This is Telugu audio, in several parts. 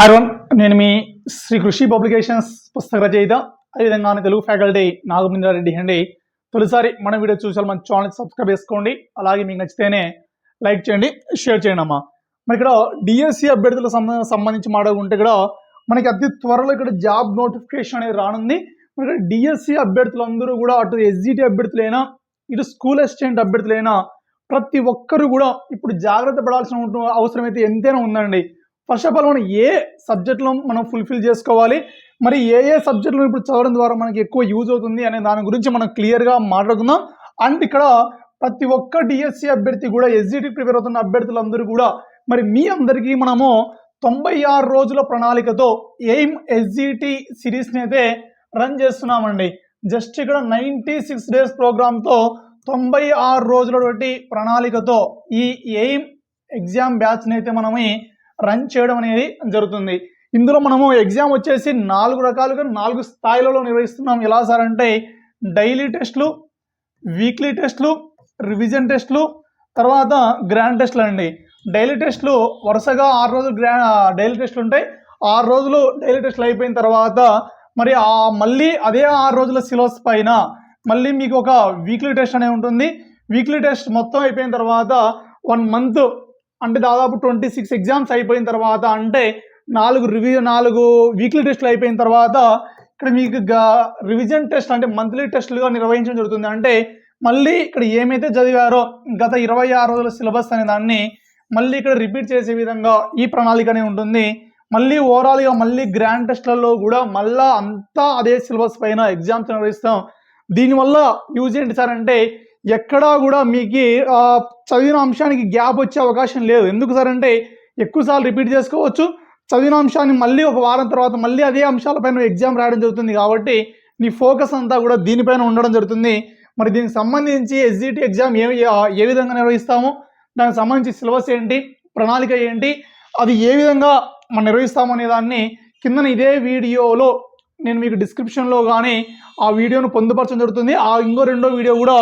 హరోన్ నేను మీ శ్రీ కృషి పబ్లికేషన్స్ పుస్తక రచయిత అదేవిధంగా తెలుగు ఫ్యాకల్టీ నాగమేంద్రారెడ్డి అండి. తొలిసారి మన వీడియో చూసారు మన ఛానల్ సబ్స్క్రైబ్ చేసుకోండి. అలాగే మీకు నచ్చితేనే లైక్ చేయండి, షేర్ చేయండి అమ్మా. మరి ఇక్కడ డిఎస్సి అభ్యర్థులకు సంబంధించి మాట్లాడుకుంటే ఇక్కడ మనకి అతి త్వరలో ఇక్కడ జాబ్ నోటిఫికేషన్ అనేది రానుంది. మరి డిఎస్సి అభ్యర్థులందరూ కూడా అటు ఎస్జిటి అభ్యర్థులైనా ఇటు స్కూల్ అసిస్టెంట్ అభ్యర్థులైనా ప్రతి ఒక్కరు కూడా ఇప్పుడు జాగ్రత్త పడాల్సిన అవసరం అయితే ఎంతైనా ఉందండి. ఫస్ట్ ఆఫ్ ఆల్ మనం ఏ సబ్జెక్టులో మనం ఫుల్ఫిల్ చేసుకోవాలి, మరి ఏ సబ్జెక్టులో ఇప్పుడు చదవడం ద్వారా మనకి ఎక్కువ యూజ్ అవుతుంది అనే దాని గురించి మనం క్లియర్గా మాట్లాడుకుందాం. అండ్ ఇక్కడ ప్రతి ఒక్క డిఎస్సి అభ్యర్థి కూడా ఎస్జిటి ప్రిపేర్ అవుతున్న అభ్యర్థులందరూ కూడా మరి మీ అందరికీ మనము 96 రోజుల ప్రణాళికతో ఎయిమ్ ఎస్జిటి సిరీస్ని అయితే రన్ చేస్తున్నామండి. జస్ట్ ఇక్కడ 96 డేస్ ప్రోగ్రామ్తో 96 రోజుల ప్రణాళికతో ఈ ఎయిమ్ ఎగ్జామ్ బ్యాచ్ని అయితే మనమే రన్ చేయడం అనేది జరుగుతుంది. ఇందులో మనము ఎగ్జామ్ వచ్చేసి 4 రకాలుగా 4 స్థాయిలలో నిర్వహిస్తున్నాం. ఎలా సార్ అంటే డైలీ టెస్టులు, వీక్లీ టెస్టులు, రివిజన్ టెస్టులు, తర్వాత గ్రాండ్ టెస్టులు అండి. డైలీ టెస్టులు వరుసగా 6 రోజులు డైలీ టెస్టులు ఉంటాయి. 6 రోజులు డైలీ టెస్టులు అయిపోయిన తర్వాత మరి మళ్ళీ అదే 6 రోజుల సిలబస్ పైన మళ్ళీ మీకు ఒక వీక్లీ టెస్ట్ అనేది ఉంటుంది. వీక్లీ టెస్ట్ మొత్తం అయిపోయిన తర్వాత 1 మంత్ అంటే దాదాపు 26 ఎగ్జామ్స్ అయిపోయిన తర్వాత అంటే 4 వీక్లీ టెస్టులు అయిపోయిన తర్వాత ఇక్కడ మీకు రివిజన్ టెస్ట్ అంటే మంత్లీ టెస్టులుగా నిర్వహించడం జరుగుతుంది. అంటే మళ్ళీ ఇక్కడ ఏమైతే చదివారో గత 26 రోజుల సిలబస్ అనే దాన్ని మళ్ళీ ఇక్కడ రిపీట్ చేసే విధంగా ఈ ప్రణాళిక అనేది ఉంటుంది. మళ్ళీ ఓవరాల్గా మళ్ళీ గ్రాండ్ టెస్ట్లలో కూడా మళ్ళీ అంతా అదే సిలబస్ పైన ఎగ్జామ్స్ నిర్వహిస్తాం. దీనివల్ల యూజ్ ఏంటి సార్ అంటే ఎక్కడా కూడా మీకు చదివిన అంశానికి గ్యాప్ వచ్చే అవకాశం లేదు. ఎందుకు సార్ అంటే ఎక్కువసార్లు రిపీట్ చేసుకోవచ్చు. చదివిన అంశాన్ని మళ్ళీ ఒక వారం తర్వాత మళ్ళీ అదే అంశాలపైన ఎగ్జామ్ రాయడం జరుగుతుంది. కాబట్టి నీ ఫోకస్ అంతా కూడా దీనిపైన ఉండడం జరుగుతుంది. మరి దీనికి సంబంధించి ఎస్జిటి ఎగ్జామ్ ఏ విధంగా నిర్వహిస్తాము, దానికి సంబంధించి సిలబస్ ఏంటి, ప్రణాళిక ఏంటి, అది ఏ విధంగా మనం నిర్వహిస్తాము అనే దాన్ని కింద ఇదే వీడియోలో నేను మీకు డిస్క్రిప్షన్లో కానీ ఆ వీడియోను పొందుపరచడం జరుగుతుంది. ఇంకో రెండో వీడియో కూడా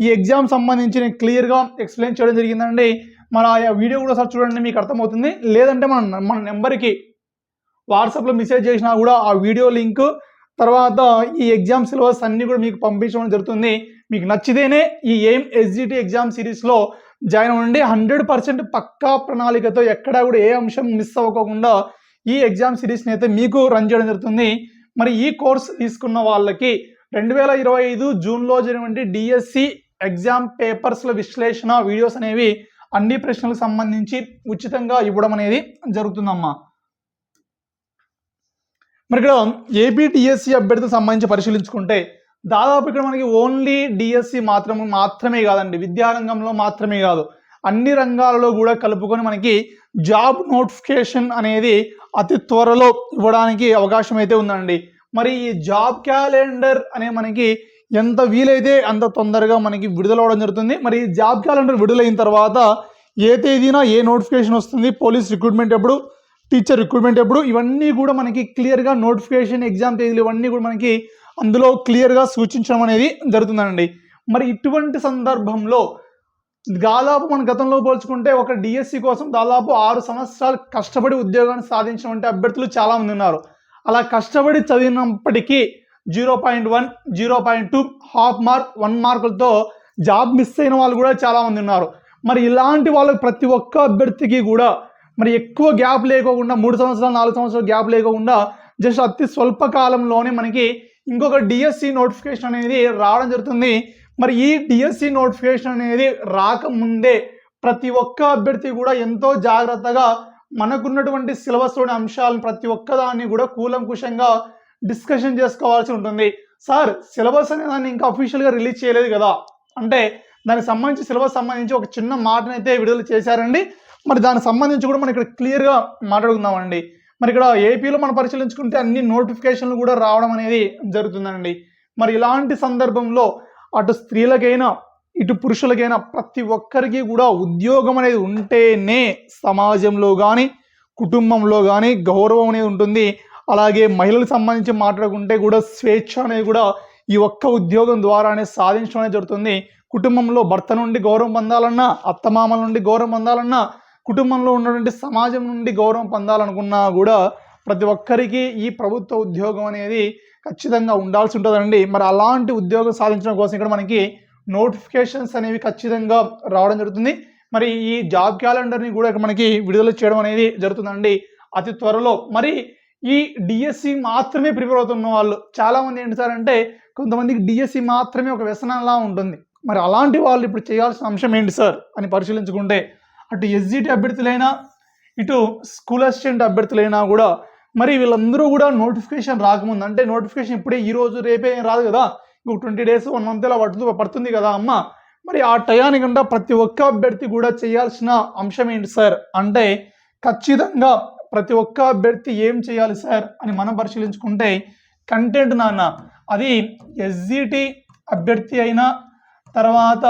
ఈ ఎగ్జామ్ సంబంధించి నేను క్లియర్గా ఎక్స్ప్లెయిన్ చేయడం జరిగిందండి. మన ఆ వీడియో కూడా సార్ చూడండి, మీకు అర్థమవుతుంది. లేదంటే మన నెంబర్కి వాట్సాప్లో మెసేజ్ చేసినా కూడా ఆ వీడియో లింక్ తర్వాత ఈ ఎగ్జామ్ సిలబస్ అన్నీ కూడా మీకు పంపించడం జరుగుతుంది. మీకు నచ్చితేనే ఈ ఎయిమ్ ఎస్జిటి ఎగ్జామ్ సిరీస్లో జాయిన్ అవ్వండి. 100% పక్కా ప్రణాళికతో ఎక్కడా కూడా ఏ అంశం మిస్ అవ్వకుండా ఈ ఎగ్జామ్ సిరీస్ని అయితే మీకు రన్ చేయడం జరుగుతుంది. మరి ఈ కోర్స్ తీసుకున్న వాళ్ళకి 2025 జూన్లో జరిగినటువంటి డిఎస్సి ఎగ్జామ్ పేపర్స్ల విశ్లేషణ వీడియోస్ అనేవి అన్ని ప్రశ్నలకు సంబంధించి ఉచితంగా ఇవ్వడం అనేది జరుగుతుందమ్మా. మరి ఇక్కడ ఏపీ డిఎస్సి అభ్యర్థులకు సంబంధించి పరిశీలించుకుంటే దాదాపు ఇక్కడ మనకి ఓన్లీ డిఎస్సి మాత్రమే కాదండి, విద్యారంగంలో మాత్రమే కాదు, అన్ని రంగాలలో కూడా కలుపుకొని మనకి జాబ్ నోటిఫికేషన్ అనేది అతి త్వరలో ఇవ్వడానికి అవకాశం అయితే ఉందండి. మరి ఈ జాబ్ క్యాలెండర్ అనే మనకి ఎంత వీలైతే అంత తొందరగా మనకి విడుదలవడం జరుగుతుంది. మరి ఈ జాబ్ క్యాలెండర్ విడుదలైన తర్వాత ఏ తేదీన ఏ నోటిఫికేషన్ వస్తుంది, పోలీస్ రిక్రూట్మెంట్ ఎప్పుడు, టీచర్ రిక్రూట్మెంట్ ఎప్పుడు, ఇవన్నీ కూడా మనకి క్లియర్గా నోటిఫికేషన్ ఎగ్జామ్ తేదీలు ఇవన్నీ కూడా మనకి అందులో క్లియర్గా సూచించడం అనేది జరుగుతుందండి. మరి ఇటువంటి సందర్భంలో దాదాపు మన గతంలో పోల్చుకుంటే ఒక డిఎస్సి కోసం దాదాపు 6 సంవత్సరాలు కష్టపడి ఉద్యోగాన్ని సాధించినటువంటి అభ్యర్థులు చాలామంది ఉన్నారు. అలా కష్టపడి చదివినప్పటికీ 0.1, 0.2, హాఫ్ మార్క్, 1 మార్కులతో జాబ్ మిస్ అయిన వాళ్ళు కూడా చాలామంది ఉన్నారు. మరి ఇలాంటి వాళ్ళకి ప్రతి ఒక్క అభ్యర్థికి కూడా మరి ఎక్కువ గ్యాప్ లేకోకుండా 3 సంవత్సరాలు 4 సంవత్సరాలు గ్యాప్ లేకోకుండా జస్ట్ అతి స్వల్ప కాలంలోనే మనకి ఇంకొక డిఎస్సి నోటిఫికేషన్ అనేది రావడం జరుగుతుంది. మరి ఈ డిఎస్సి నోటిఫికేషన్ అనేది రాకముందే ప్రతి ఒక్క అభ్యర్థి కూడా ఎంతో జాగ్రత్తగా మనకున్నటువంటి సిలబస్లోని అంశాలను ప్రతి ఒక్కదాన్ని కూడా కూలంకుషంగా డిస్కషన్ చేసుకోవాల్సి ఉంటుంది. సార్ సిలబస్ అనే దాన్ని ఇంకా అఫీషియల్గా రిలీజ్ చేయలేదు కదా అంటే దానికి సంబంధించి సిలబస్ సంబంధించి ఒక చిన్న మాటనైతే విడుదల చేశారండి. మరి దానికి సంబంధించి కూడా మనం ఇక్కడ క్లియర్గా మాట్లాడుకుందామండి. మరి ఇక్కడ ఏపీలో మనం పరిశీలించుకుంటే అన్ని నోటిఫికేషన్లు కూడా రావడం అనేది జరుగుతుందండి. మరి ఇలాంటి సందర్భంలో అటు స్త్రీలకైనా ఇటు పురుషులకైనా ప్రతి ఒక్కరికి కూడా ఉద్యోగం అనేది ఉంటేనే సమాజంలో కానీ కుటుంబంలో కానీ గౌరవం అనేది ఉంటుంది. అలాగే మహిళలకు సంబంధించి మాట్లాడుకుంటే కూడా స్వేచ్ఛ అనేది కూడా ఈ ఒక్క ఉద్యోగం ద్వారానే సాధించడం అనేది జరుగుతుంది. కుటుంబంలో భర్త నుండి గౌరవం పొందాలన్నా, అత్తమామల నుండి గౌరవం పొందాలన్నా, కుటుంబంలో ఉన్నటువంటి సమాజం నుండి గౌరవం పొందాలనుకున్నా కూడా ప్రతి ఒక్కరికి ఈ ప్రభుత్వ ఉద్యోగం అనేది ఖచ్చితంగా ఉండాల్సి ఉంటుందండి. మరి అలాంటి ఉద్యోగం సాధించడం కోసం ఇక్కడ మనకి నోటిఫికేషన్స్ అనేవి ఖచ్చితంగా రావడం జరుగుతుంది. మరి ఈ జాబ్ క్యాలెండర్ని కూడా మనకి విడుదల చేయడం అనేది జరుగుతుందండి అతి త్వరలో. మరి ఈ డిఎస్సి మాత్రమే ప్రిపేర్ అవుతున్న వాళ్ళు చాలామంది ఏంటి సార్ అంటే, కొంతమందికి డిఎస్సి మాత్రమే ఒక వ్యసనంలా ఉంటుంది. మరి అలాంటి వాళ్ళు ఇప్పుడు చేయాల్సిన అంశం ఏంటి సార్ అని పరిశీలించుకుంటే, అటు ఎస్జిటి అభ్యర్థులైనా ఇటు స్కూల్ అసిస్టెంట్ అభ్యర్థులైనా కూడా మరి వీళ్ళందరూ కూడా నోటిఫికేషన్ రాకముందు, అంటే నోటిఫికేషన్ ఇప్పుడే ఈ రోజు రేపే రాదు కదా, ఇంకొక 20 days 1 month ఇలా పడుతుంది కదా అమ్మ. మరి ఆ టయానికంటే ప్రతి ఒక్క అభ్యర్థి కూడా చేయాల్సిన అంశం ఏంటి సార్ అంటే, ఖచ్చితంగా ప్రతి ఒక్క అభ్యర్థి ఏం చేయాలి సార్ అని మనం పరిశీలించుకుంటే, కంటెంట్ నాన్న అది ఎస్జిటి అభ్యర్థి అయినా తర్వాత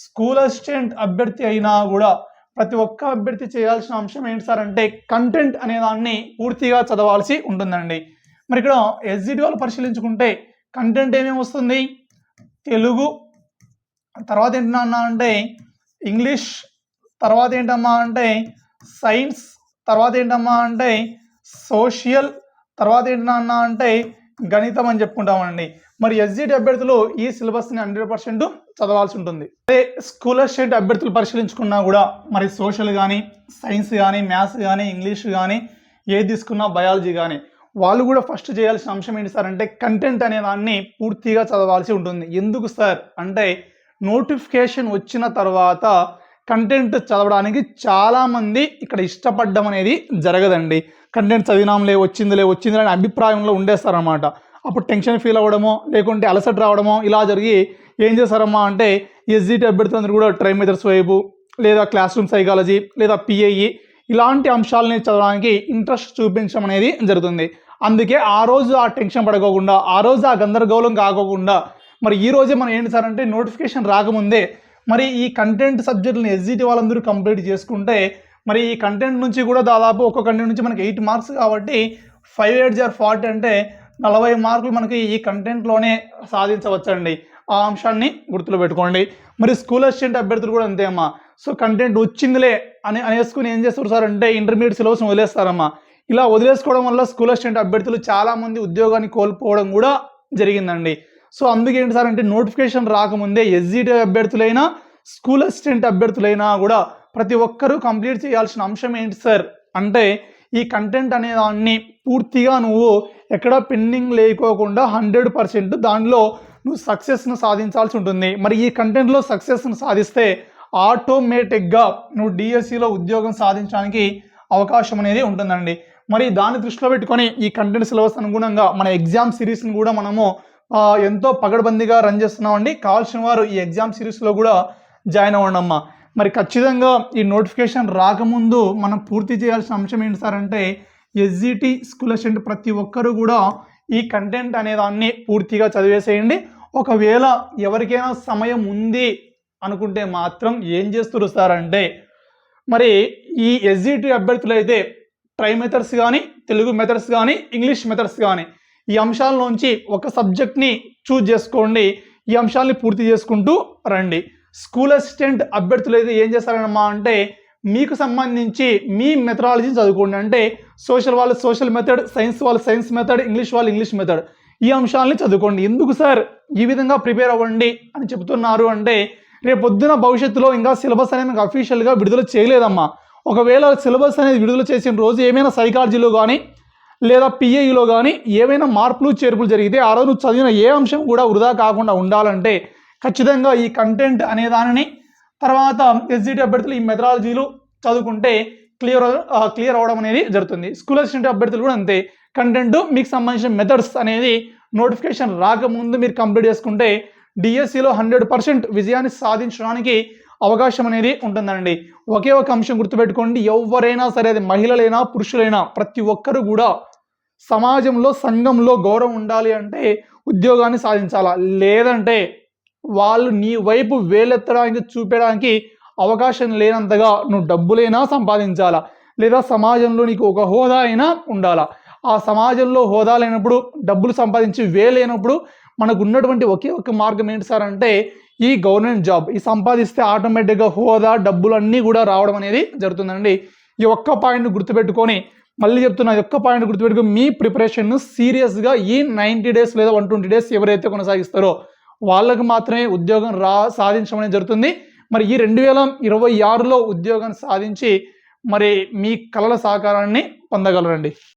స్కూల్ అసిస్టెంట్ అభ్యర్థి అయినా కూడా ప్రతి ఒక్క అభ్యర్థి చేయాల్సిన అంశం ఏంటి సార్ అంటే, కంటెంట్ అనే దాన్ని పూర్తిగా చదవాల్సి ఉంటుందండి. మరి ఇక్కడ ఎస్జిటి వాళ్ళు పరిశీలించుకుంటే కంటెంట్ ఏమేమి వస్తుంది, తెలుగు, తర్వాత ఏంటన్నా అంటే ఇంగ్లీష్, తర్వాత ఏంటమ్మా అంటే సైన్స్, తర్వాత ఏంటమ్మా అంటే సోషల్, తర్వాత ఏంటన్నా అంటే గణితం అని చెప్పుకుంటామండి. మరి ఎస్జిటి అభ్యర్థులు ఈ సిలబస్ని 100% చదవాల్సి ఉంటుంది. అదే స్కూల్ అసిస్టెంట్ అభ్యర్థులు పరిశీలించుకున్నా కూడా మరి సోషల్ కానీ, సైన్స్ కానీ, మ్యాథ్స్ కానీ, ఇంగ్లీష్ కానీ, ఏది తీసుకున్నా బయాలజీ కానీ, వాళ్ళు కూడా ఫస్ట్ చేయాల్సిన అంశం ఏంటి సార్ అంటే, కంటెంట్ అనే దాన్ని పూర్తిగా చదవాల్సి ఉంటుంది. ఎందుకు సార్ అంటే, నోటిఫికేషన్ వచ్చిన తర్వాత కంటెంట్ చదవడానికి చాలామంది ఇక్కడ ఇష్టపడడం అనేది జరగదండి. కంటెంట్ చదివినాంలే వచ్చిందిలే అనే అభిప్రాయంలో ఉండేస్తారనమాట. అప్పుడు టెన్షన్ ఫీల్ అవ్వడమో లేకుంటే అలసట రావడమో ఇలా జరిగి ఏం చేస్తారమ్మా అంటే, ఎస్జిటి అభ్యర్థులందరూ కూడా ట్రై మెథడ్స్ వైపు, లేదా క్లాస్ రూమ్ సైకాలజీ, లేదా పిఐఈ ఇలాంటి అంశాలని చదవడానికి ఇంట్రెస్ట్ చూపించడం అనేది జరుగుతుంది. అందుకే ఆ రోజు ఆ టెన్షన్ పడుకోకుండా, ఆ రోజు ఆ గందరగోళం కాకోకుండా మరి ఈ రోజే మనం ఏంటి సార్ అంటే, నోటిఫికేషన్ రాకముందే మరి ఈ కంటెంట్ సబ్జెక్టులను ఎస్జిటి వాళ్ళందరూ కంప్లీట్ చేసుకుంటే, మరి ఈ కంటెంట్ నుంచి కూడా దాదాపు ఒక్కొక్క కంటెంట్ నుంచి మనకి 8 marks కాబట్టి 5 8 40 అంటే 40 మార్కులు మనకి ఈ కంటెంట్లోనే సాధించవచ్చండి. ఆ అంశాన్ని గుర్తులో పెట్టుకోండి. మరి స్కూల్ అసిస్టెంట్ అభ్యర్థులు కూడా అంతే అమ్మా. సో కంటెంట్ వచ్చిందిలే అనేసుకుని ఏం చేస్తారు సార్ అంటే, ఇంటర్మీడియట్ సిలబస్ వదిలేస్తారమ్మా. ఇలా వదిలేసుకోవడం వల్ల స్కూల్ అసిస్టెంట్ అభ్యర్థులు చాలామంది ఉద్యోగాన్ని కోల్పోవడం కూడా జరిగిందండి. సో అందుకేంటి సార్ అంటే, నోటిఫికేషన్ రాకముందే ఎస్జిటి అభ్యర్థులైనా స్కూల్ అసిస్టెంట్ అభ్యర్థులైనా కూడా ప్రతి ఒక్కరూ కంప్లీట్ చేయాల్సిన అంశం ఏంటి సార్ అంటే, ఈ కంటెంట్ అనే దాన్ని పూర్తిగా నువ్వు ఎక్కడ పెండింగ్ లేకోకుండా 100% దానిలో నువ్వు సక్సెస్ను సాధించాల్సి ఉంటుంది. మరి ఈ కంటెంట్లో సక్సెస్ను సాధిస్తే ఆటోమేటిక్గా నువ్వు డిఎస్సిలో ఉద్యోగం సాధించడానికి అవకాశం అనేది ఉంటుందండి. మరి దాన్ని దృష్టిలో పెట్టుకొని ఈ కంటెంట్ సిలబస్ అనుగుణంగా మన ఎగ్జామ్ సిరీస్ని కూడా మనము ఎంతో పగడబందీగా రన్ చేస్తున్నామండి. కావాల్సిన వారు ఈ ఎగ్జామ్ సిరీస్లో కూడా జాయిన్ అవ్వండమ్మా. మరి ఖచ్చితంగా ఈ నోటిఫికేషన్ రాకముందు మనం పూర్తి చేయాల్సిన అంశం ఏంటి సార్ అంటే, ఎస్జిటి స్కూల్ అసిస్టెంట్ ప్రతి ఒక్కరూ కూడా ఈ కంటెంట్ అనే దాన్ని పూర్తిగా చదివేసేయండి. ఒకవేళ ఎవరికైనా సమయం ఉంది అనుకుంటే మాత్రం ఏం చేస్తారు సార్ అంటే, మరి ఈ ఎస్జిటి అభ్యర్థులు అయితే ట్రై మెథడ్స్ కానీ, తెలుగు మెథడ్స్ కానీ, ఇంగ్లీష్ మెథడ్స్ కానీ ఈ అంశాల్లోంచి ఒక సబ్జెక్ట్ని చూజ్ చేసుకోండి. ఈ అంశాలని పూర్తి చేసుకుంటూ రండి. స్కూల్ అసిస్టెంట్ అభ్యర్థులు అయితే ఏం చేస్తారమ్మా అంటే, మీకు సంబంధించి మీ మెథడాలజీని చదువుకోండి. అంటే సోషల్ వాళ్ళు సోషల్ మెథడ్, సైన్స్ వాళ్ళు సైన్స్ మెథడ్, ఇంగ్లీష్ వాళ్ళు ఇంగ్లీష్ మెథడ్, ఈ అంశాలని చదువుకోండి. ఎందుకు సార్ ఈ విధంగా ప్రిపేర్ అవ్వండి అని చెబుతున్నారు అంటే, రేపు పొద్దున భవిష్యత్తులో ఇంకా సిలబస్ అనేది మీకు అఫీషియల్గా విడుదల చేయలేదమ్మా. ఒకవేళ సిలబస్ అనేది విడుదల చేసిన రోజు ఏమైనా సైకాలజీలో కానీ లేదా పిఐఈలో కానీ ఏమైనా మార్పులు చేర్పులు జరిగితే ఆ రోజు చదివిన ఏ అంశం కూడా వృధా కాకుండా ఉండాలంటే ఖచ్చితంగా ఈ కంటెంట్ అనే దానిని, తర్వాత ఎస్జిటి అభ్యర్థులు ఈ మెథడాలజీలు చదువుకుంటే క్లియర్ అవ్వడం అనేది జరుగుతుంది. స్కూల్ అసిస్టెంట్ అభ్యర్థులు కూడా అంతే. కంటెంట్ మీకు సంబంధించిన మెథడ్స్ అనేది నోటిఫికేషన్ రాకముందు మీరు కంప్లీట్ చేసుకుంటే డిఎస్సిలో 100% విజయాన్ని సాధించడానికి అవకాశం అనేది ఉంటుందండి. ఒకే ఒక అంశం గుర్తుపెట్టుకోండి, ఎవరైనా సరే, అది మహిళలైనా పురుషులైనా ప్రతి ఒక్కరు కూడా సమాజంలో సంఘంలో గౌరవం ఉండాలి అంటే ఉద్యోగాన్ని సాధించాలా. లేదంటే వాళ్ళు నీ వైపు వేలెత్తడానికి చూపడానికి అవకాశం లేనంతగా నువ్వు డబ్బులైనా సంపాదించాలా, లేదా సమాజంలో నీకు ఒక హోదా అయినా ఉండాలా. ఆ సమాజంలో హోదా లేనప్పుడు, డబ్బులు సంపాదించి వేలేనప్పుడు మనకు ఉన్నటువంటి ఒకే ఒక మార్గం ఏంటి సార్ అంటే, ఈ గవర్నమెంట్ జాబ్. ఈ సంపాదిస్తే ఆటోమేటిక్గా హోదా, డబ్బులు అన్నీ కూడా రావడం అనేది జరుగుతుందండి. ఈ ఒక్క పాయింట్ని గుర్తుపెట్టుకొని మళ్ళీ చెప్తున్నా, ఒక్క పాయింట్ గుర్తుపెట్టుకో, మీ ప్రిపరేషన్ను సీరియస్గా ఈ 90 డేస్ లేదా 120 డేస్ ఎవరైతే కొనసాగిస్తారో వాళ్ళకు మాత్రమే ఉద్యోగం సాధించడం జరుగుతుంది. మరి ఈ 2026లో ఉద్యోగం సాధించి మరి మీ కలల సాకారాన్ని పొందగలరండి.